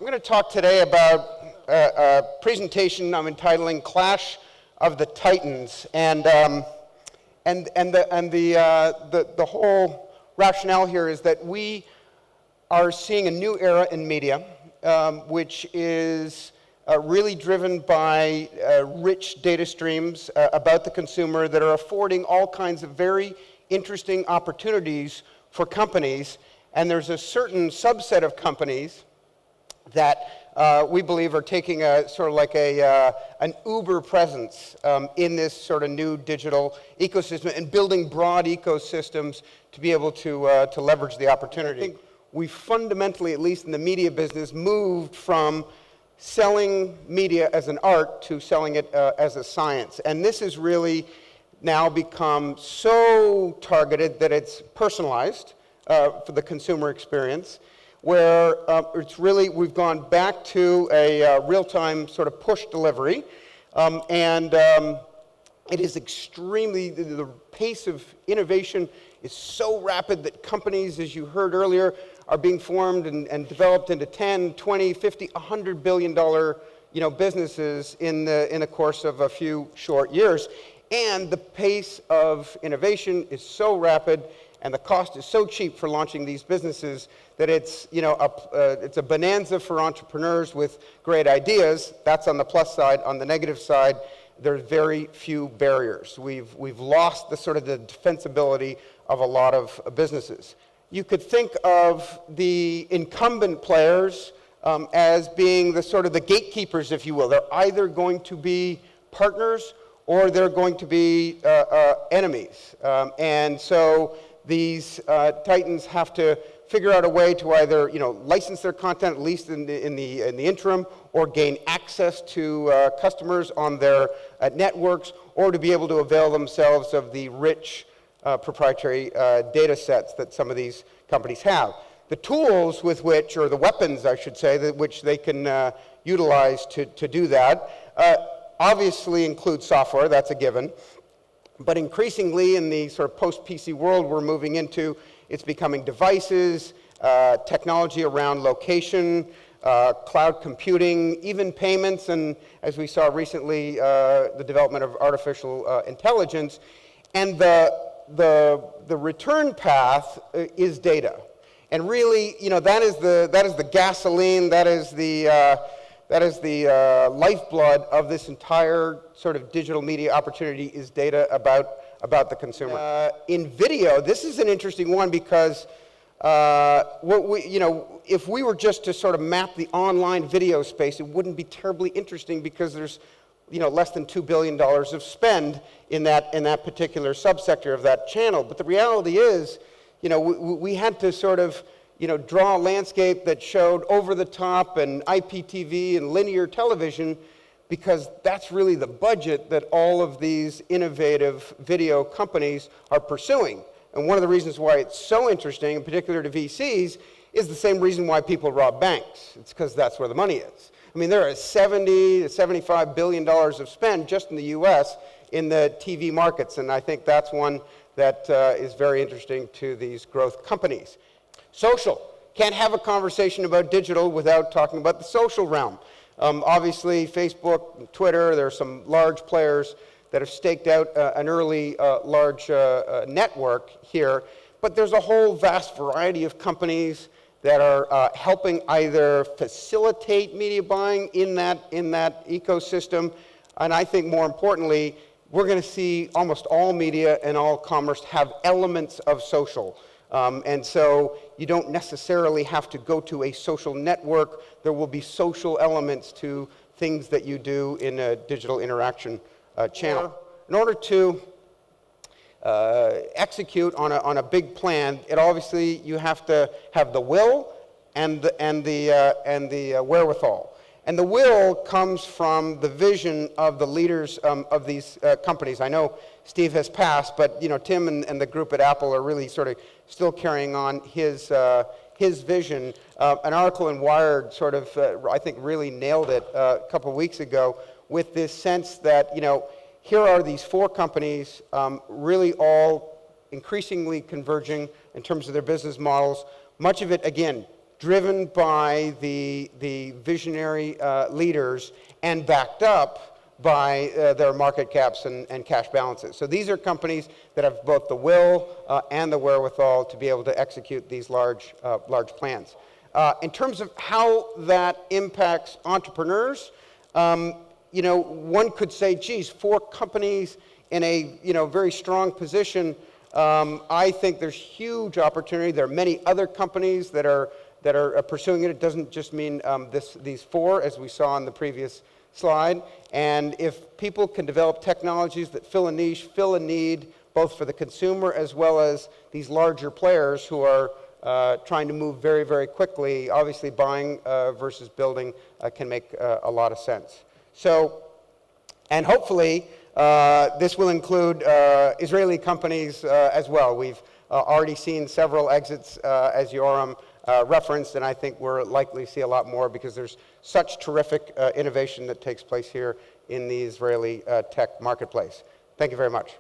going to talk today about a presentation I'm entitling "Clash of the Titans," and the whole rationale here is that we are seeing a new era in media, which is really driven by rich data streams about the consumer that are affording all kinds of very interesting opportunities for companies. And there's a certain subset of companies that we believe are taking a sort of like an Uber presence in this sort of new digital ecosystem and building broad ecosystems to be able to leverage the opportunity. I think we fundamentally, at least in the media business, moved from selling media as an art to selling it as a science. And this has really now become so targeted that it's personalized for the consumer experience, where it's really, we've gone back to a real-time sort of push delivery, and it is extremely, the pace of innovation is so rapid that companies, as you heard earlier, are being formed and developed into 10, 20, 50, $100 billion businesses in the course of a few short years. And the pace of innovation is so rapid and the cost is so cheap for launching these businesses that it's, it's a bonanza for entrepreneurs with great ideas. That's on the plus side. On the negative side, there's very few barriers. We've lost the sort of the defensibility of a lot of businesses. You could think of the incumbent players as being the sort of the gatekeepers, if you will. They're either going to be partners or they're going to be enemies. And so these titans have to figure out a way to either license their content, at least in the interim, or gain access to customers on their networks, or to be able to avail themselves of the rich proprietary data sets that some of these companies have. The tools with which, or the weapons I should say, that which they can utilize to do that obviously include software, that's a given. But increasingly in the sort of post-PC world we're moving into, it's becoming devices, technology around location, cloud computing, even payments, and as we saw recently, the development of artificial intelligence. And the return path is data. And really, that is the gasoline, that is the lifeblood of this entire sort of digital media opportunity, is data about the consumer. In video, this is an interesting one because if we were just to sort of map the online video space, it wouldn't be terribly interesting because there's less than $2 billion of spend in that particular subsector of that channel. But the reality is, we had to sort of draw a landscape that showed over-the-top and IPTV and linear television, because that's really the budget that all of these innovative video companies are pursuing. And one of the reasons why it's so interesting, in particular to VCs, is the same reason why people rob banks. It's because that's where the money is. I mean, there is $70 to $75 billion of spend just in the US in the TV markets, and I think that's one that is very interesting to these growth companies. Social. Can't have a conversation about digital without talking about the social realm. Obviously, Facebook, Twitter, there are some large players that have staked out an early large network here, but there's a whole vast variety of companies that are helping either facilitate media buying in that ecosystem, and I think more importantly, we're going to see almost all media and all commerce have elements of social. And so you don't necessarily have to go to a social network. There will be social elements to things that you do in a digital interaction channel. In order to execute on a big plan, obviously you have to have the will and the wherewithal. And the will comes from the vision of the leaders of these companies. I know Steve has passed, but Tim and the group at Apple are really sort of still carrying on his vision. An article in Wired sort of, I think, really nailed it a couple of weeks ago with this sense that, here are these four companies really all increasingly converging in terms of their business models. Much of it, again, driven by the visionary leaders and backed up by their market caps and cash balances. So these are companies that have both the will and the wherewithal to be able to execute these large plans. In terms of how that impacts entrepreneurs, one could say, geez, 4 companies in a very strong position. I think there's huge opportunity. There are many other companies that are pursuing it. It doesn't just mean these 4, as we saw on the previous slide. And if people can develop technologies that fill a niche, fill a need, both for the consumer as well as these larger players who are trying to move very, very quickly, obviously buying versus building can make a lot of sense. So, and hopefully this will include Israeli companies as well. We've already seen several exits, as Yoram referenced, and I think we're likely to see a lot more because there's such terrific innovation that takes place here in the Israeli tech marketplace. Thank you very much.